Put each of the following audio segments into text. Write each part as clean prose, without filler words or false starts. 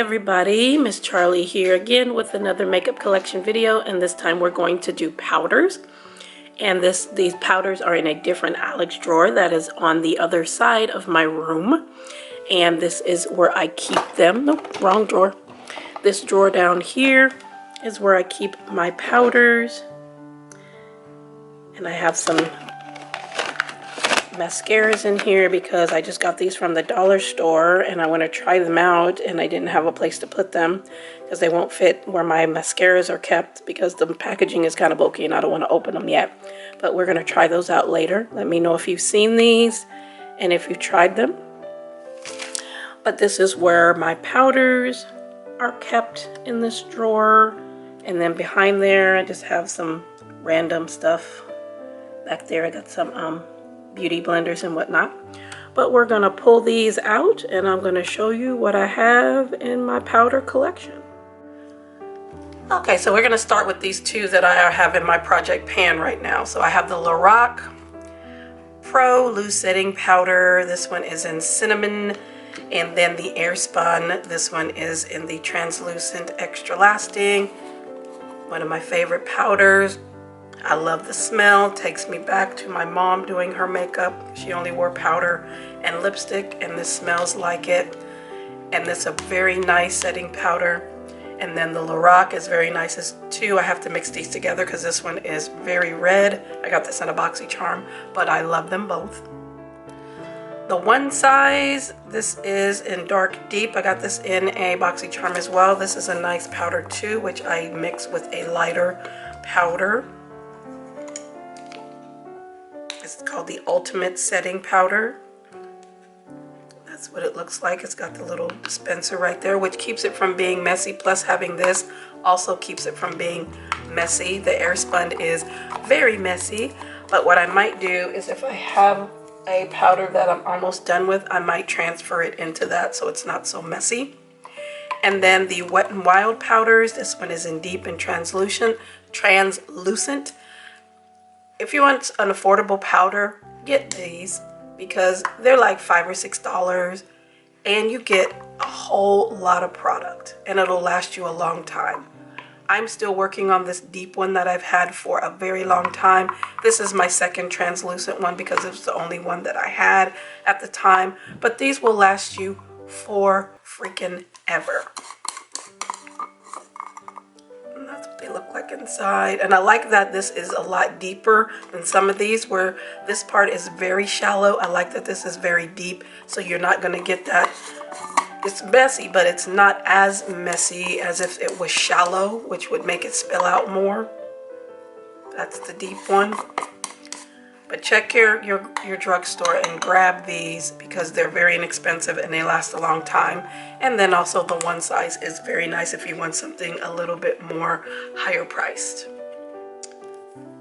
everybody, Miss Charlie here again with another makeup collection video, and this time we're going to do powders. And these powders are in a different Alex drawer that is on the other side of my room. And this is where I keep them. Nope, wrong drawer. This drawer down here is where I keep my powders. And I have some mascaras in here because I just got these from the dollar store and I want to try them out, and I didn't have a place to put them because they won't fit where my mascaras are kept because the packaging is kind of bulky and I don't want to open them yet. But we're going to try those out later. Let me know if you've seen these and if you've tried them. But this is where my powders are kept, in this drawer. And then behind there I just have some random stuff. Back there I got some beauty blenders and whatnot. But we're gonna pull these out and I'm gonna show you what I have in my powder collection. Okay, so we're gonna start with these two that I have in my project pan right now. So I have the Lorac Pro Loose Setting Powder. This one is in cinnamon, and then the Airspun. This one is in the translucent extra lasting. One of my favorite powders. I love the smell. Takes me back to my mom doing her makeup. She only wore powder and lipstick, and this smells like it. And this is a very nice setting powder. And then the Lorac is very nice too. I have to mix these together because this one is very red. I got this in a BoxyCharm, but I love them both. The one size, this is in dark deep. I got this in a BoxyCharm as well. This is a nice powder too, which I mix with a lighter powder. It's called the Ultimate Setting Powder. That's what it looks like. It's got the little dispenser right there, which keeps it from being messy. Plus having this also keeps it from being messy. The Airspun is very messy, but what I might do is if I have a powder that I'm almost done with, I might transfer it into that so it's not so messy. And then the Wet n Wild powders. This one is in deep and translucent. If you want an affordable powder, get these because they're like $5 or $6 and you get a whole lot of product and it'll last you a long time. I'm still working on this deep one that I've had for a very long time. This is my second translucent one because it was the only one that I had at the time. But these will last you for freaking ever. They look like inside, and I like that this is a lot deeper than some of these where this part is very shallow. I like that this is very deep, so you're not going to get that. It's messy, but it's not as messy as if it was shallow, which would make it spill out more. That's the deep one. But check your drugstore and grab these because they're very inexpensive and they last a long time. And then also the one size is very nice if you want something a little bit more higher priced.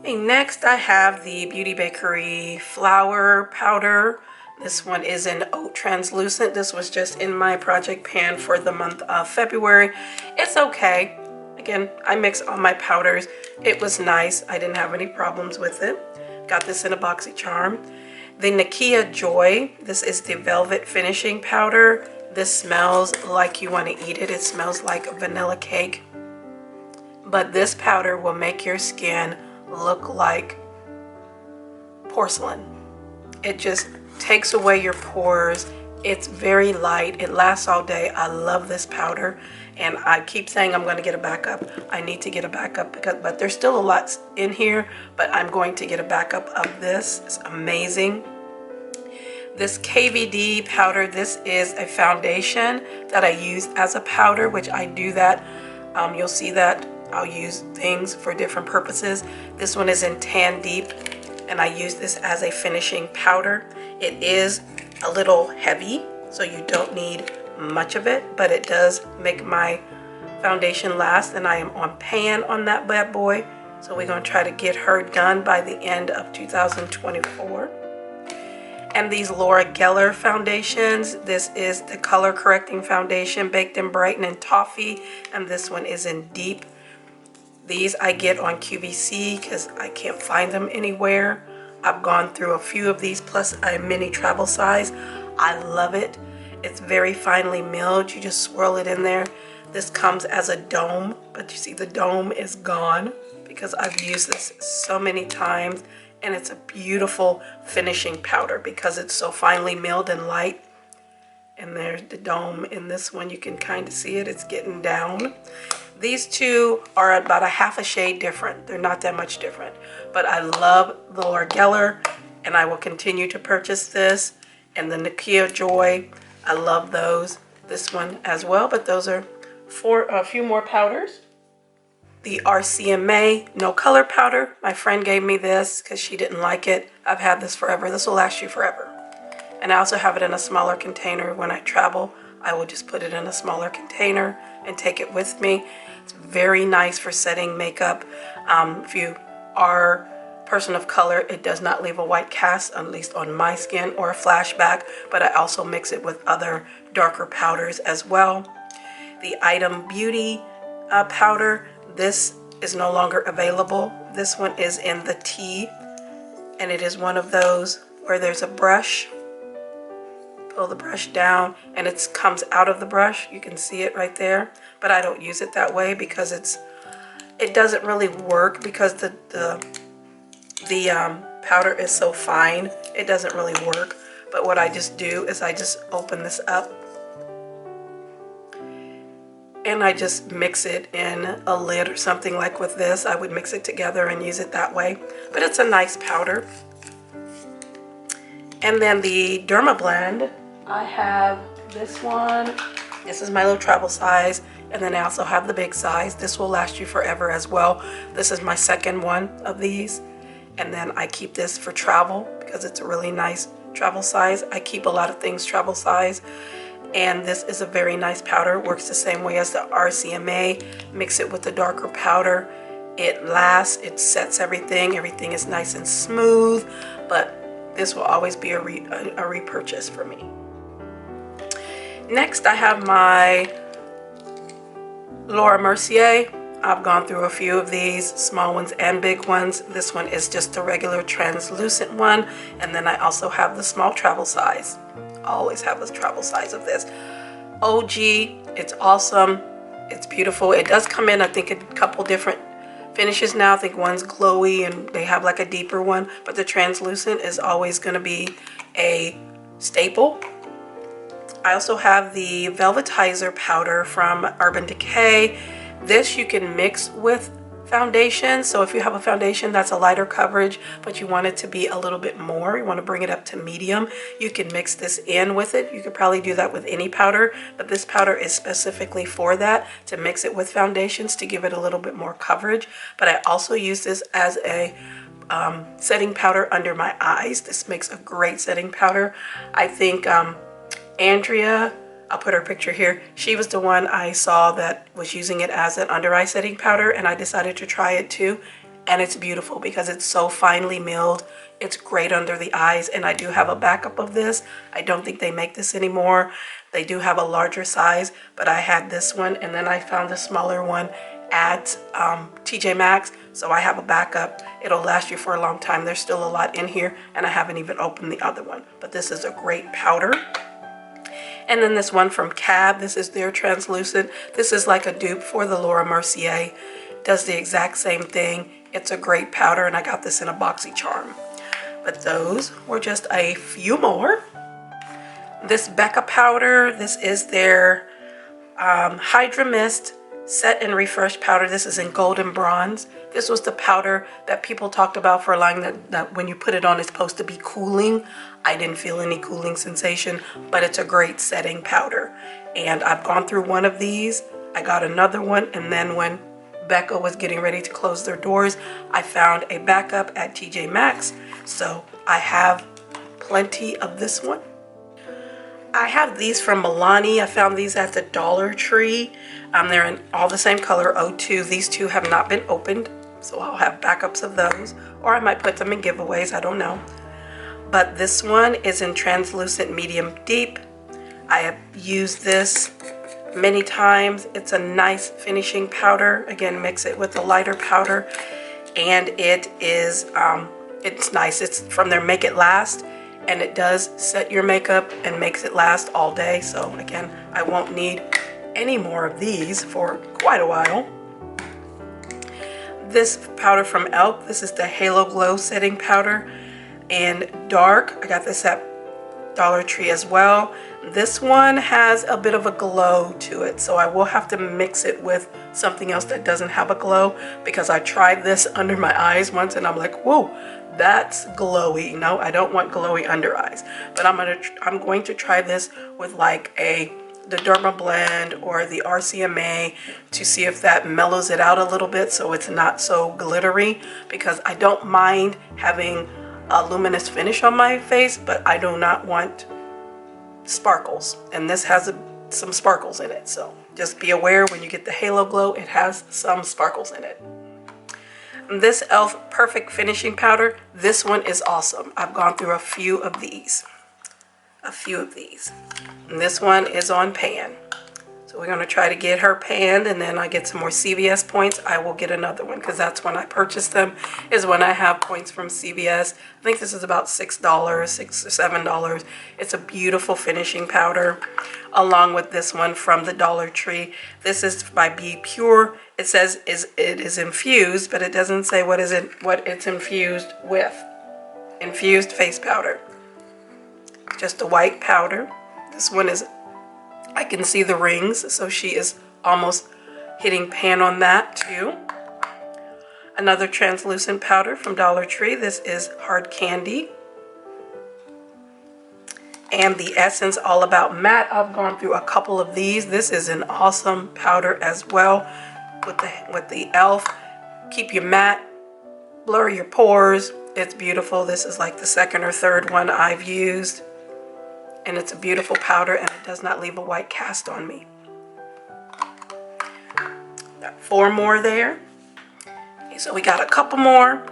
Okay, next I have the Beauty Bakery Flour Powder. This one is in Oat Translucent. This was just in my project pan for the month of February. It's okay. Again, I mix all my powders. It was nice. I didn't have any problems with it. Got this in a BoxyCharm. The Nakia Joy. This is the Velvet Finishing Powder. This smells like you want to eat it. It smells like vanilla cake. But this powder will make your skin look like porcelain. It just takes away your pores. It's very light. It lasts all day. I love this powder. And I keep saying I'm going to get a backup. I need to get a backup, but there's still a lot in here, but I'm going to get a backup of this. It's amazing. This KVD powder, this is a foundation that I use as a powder, which I do that. You'll see that I'll use things for different purposes. This one is in Tan Deep, and I use this as a finishing powder. It is a little heavy, so you don't need much of it, but it does make my foundation last, and I am on pan on that bad boy, so we're going to try to get her done by the end of 2024. And these Laura Geller foundations, this is the color correcting foundation, Baked and Brighten in Toffee, and this one is in Deep. These I get on QVC because I can't find them anywhere. I've gone through a few of these, plus a mini travel size. I love it. It's very finely milled. You just swirl it in there. This comes as a dome, but you see the dome is gone because I've used this so many times, and it's a beautiful finishing powder because it's so finely milled and light. And there's the dome in this one. You can kind of see it. It's getting down. These two are about a half a shade different. They're not that much different. But I love the Laura Geller, and I will continue to purchase this. And the Nakia Joy, I love those. This one as well, but those are for a few more powders. The RCMA No Color Powder. My friend gave me this because she didn't like it. I've had this forever. This will last you forever. And I also have it in a smaller container. When I travel, I will just put it in a smaller container and take it with me. It's very nice for setting makeup. If you are a person of color, it does not leave a white cast, at least on my skin, or a flashback, but I also mix it with other darker powders as well. The Item Beauty powder, this is no longer available. This one is in the tea, and it is one of those where there's a brush. Pull the brush down and it comes out of the brush. You can see it right there, but I don't use it that way because it doesn't really work because the powder is so fine. It doesn't really work. But what I just do is I just open this up and I just mix it in a lid or something like with this. I would mix it together and use it that way. But it's a nice powder. And then the Derma Blend, I have this one. This is my little travel size, and then I also have the big size. This will last you forever as well. This is my second one of these, and then I keep this for travel because it's a really nice travel size. I keep a lot of things travel size, and this is a very nice powder. Works the same way as the RCMA. Mix it with the darker powder. It lasts, it sets everything. Everything is nice and smooth, but this will always be a repurchase for me. Next, I have my Laura Mercier. I've gone through a few of these, small ones and big ones. This one is just a regular translucent one, and then I also have the small travel size. I always have the travel size of this. OG, it's awesome. It's beautiful. It does come in, I think, a couple different finishes now. I think one's glowy and they have like a deeper one, but the translucent is always going to be a staple. I also have the Velvetizer powder from Urban Decay. This you can mix with foundation. So if you have a foundation that's a lighter coverage, but you want it to be a little bit more, you want to bring it up to medium, you can mix this in with it. You could probably do that with any powder, but this powder is specifically for that, to mix it with foundations to give it a little bit more coverage. But I also use this as a setting powder under my eyes. This makes a great setting powder. I think Andrea, I'll put her picture here, she was the one I saw that was using it as an under eye setting powder, and I decided to try it too. And it's beautiful because it's so finely milled. It's great under the eyes, and I do have a backup of this. I don't think they make this anymore. They do have a larger size, but I had this one, and then I found the smaller one at TJ Maxx, so I have a backup. It'll last you for a long time. There's still a lot in here, and I haven't even opened the other one, but this is a great powder. And then this one from Cab, this is their translucent. This is like a dupe for the Laura Mercier. Does the exact same thing. It's a great powder, and I got this in a BoxyCharm. But those were just a few more. This Becca powder, this is their Hydra Mist Set and Refresh powder. This is in golden bronze. This was the powder that people talked about for a line that when you put it on, it's supposed to be cooling. I didn't feel any cooling sensation, but it's a great setting powder. And I've gone through one of these. I got another one, and then when Becca was getting ready to close their doors, I found a backup at TJ Maxx. So I have plenty of this one. I have these from Milani. I found these at the Dollar Tree. They're in all the same color, 02. These two have not been opened, so I'll have backups of those. Or I might put them in giveaways, I don't know. But this one is in translucent medium deep. I have used this many times. It's a nice finishing powder. Again, mix it with a lighter powder. And it is, it's nice. It's from their Make It Last. and it does set your makeup and makes it last all day. So again, I won't need any more of these for quite a while. This powder from e.l.f., this is the Halo Glow Setting Powder in dark. I got this at Dollar Tree as well. This one has a bit of a glow to it, so I will have to mix it with something else that doesn't have a glow, because I tried this under my eyes once and I'm like, whoa, that's glowy. No, I don't want glowy under eyes. But I'm going to try this with like the Derma Blend or the RCMA to see if that mellows it out a little bit so it's not so glittery, because I don't mind having a luminous finish on my face, but I do not want sparkles, and this has some sparkles in it, so just be aware when you get the Halo Glow, it has some sparkles in it. This e.l.f. Perfect Finishing Powder, this one is awesome. I've gone through a few of these. And this one is on pan. So we're going to try to get her panned, and then I get some more CVS points. I will get another one, because that's when I purchase them, is when I have points from CVS. I think this is about $6, $6 or $7. It's a beautiful finishing powder, along with this one from the Dollar Tree. This is by Be Pure. It says it is infused, but it doesn't say what it's infused with. Infused face powder. Just a white powder. This one is, I can see the rings, so she is almost hitting pan on that too. Another translucent powder from Dollar Tree. This is Hard Candy. And the Essence All About Matte. I've gone through a couple of these. This is an awesome powder as well with the e.l.f. Keep you matte, blur your pores. It's beautiful. This is like the second or third one I've used. And it's a beautiful powder, and it does not leave a white cast on me. Got 4 more there. Okay, so we got a couple more.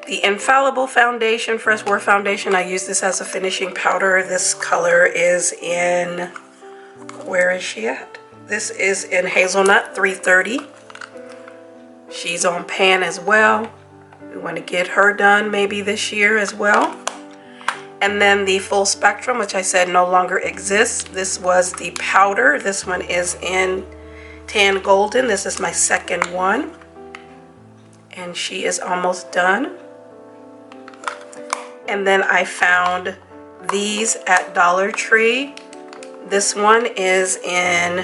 The Infallible Foundation, Fresh Wear Foundation. I use this as a finishing powder. This color is in, where is she at? This is in Hazelnut 330. She's on pan as well. We want to get her done maybe this year as well. And then the Full Spectrum, which I said no longer exists. This was the powder. This one is in Tan Golden. This is my second one. And she is almost done. And then I found these at Dollar Tree. This one is in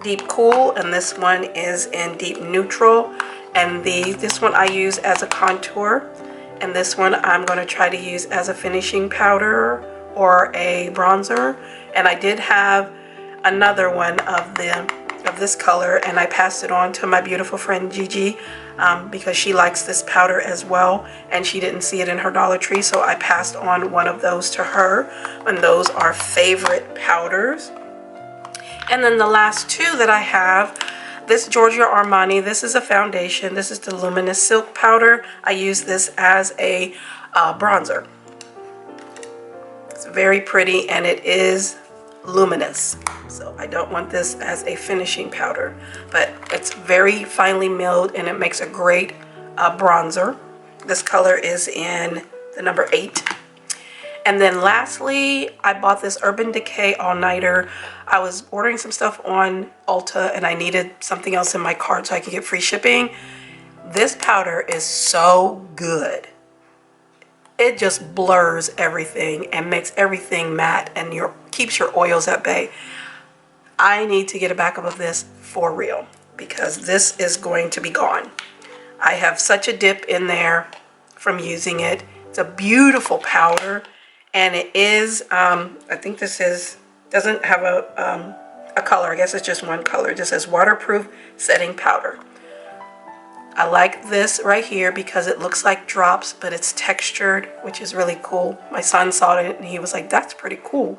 Deep Cool, and this one is in Deep Neutral. And this one I use as a contour. And this one I'm going to try to use as a finishing powder or a bronzer. And I did have another one of this color, and I passed it on to my beautiful friend Gigi because she likes this powder as well, and she didn't see it in her Dollar Tree, so I passed on one of those to her, and those are favorite powders. And then the last two that I have, this Giorgio Armani, this is a foundation. This is the Luminous Silk Powder. I use this as a bronzer. It's very pretty, and it is luminous. So I don't want this as a finishing powder, but it's very finely milled, and it makes a great bronzer. This color is in the number 8. And then lastly, I bought this Urban Decay All-Nighter. I was ordering some stuff on Ulta, and I needed something else in my cart so I could get free shipping. This powder is so good. It just blurs everything and makes everything matte and keeps your oils at bay. I need to get a backup of this for real, because this is going to be gone. I have such a dip in there from using it. It's a beautiful powder. And it is, I think this doesn't have a color. I guess it's just one color. It just says waterproof setting powder. I like this right here because it looks like drops, but it's textured, which is really cool. My son saw it and he was like, that's pretty cool.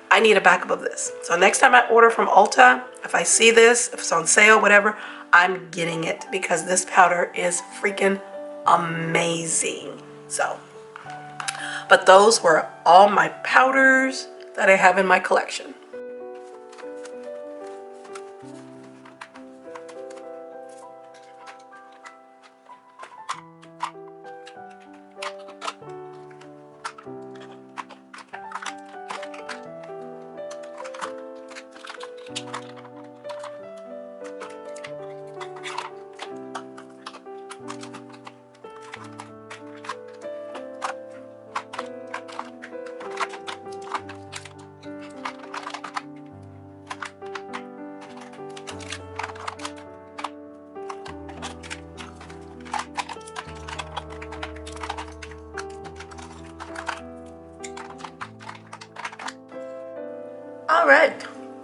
I need a backup of this. So next time I order from Ulta, if I see this, if it's on sale, whatever, I'm getting it because this powder is freaking amazing. So. But those were all my powders that I have in my collection. All right,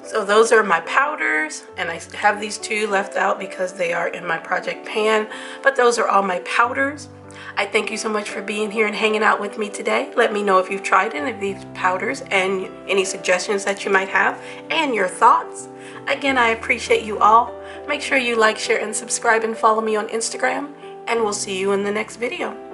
so those are my powders, and I have these two left out because they are in my project pan, but those are all my powders. I thank you so much for being here and hanging out with me today. Let me know if you've tried any of these powders and any suggestions that you might have and your thoughts. Again, I appreciate you all. Make sure you like, share, and subscribe and follow me on Instagram, and we'll see you in the next video.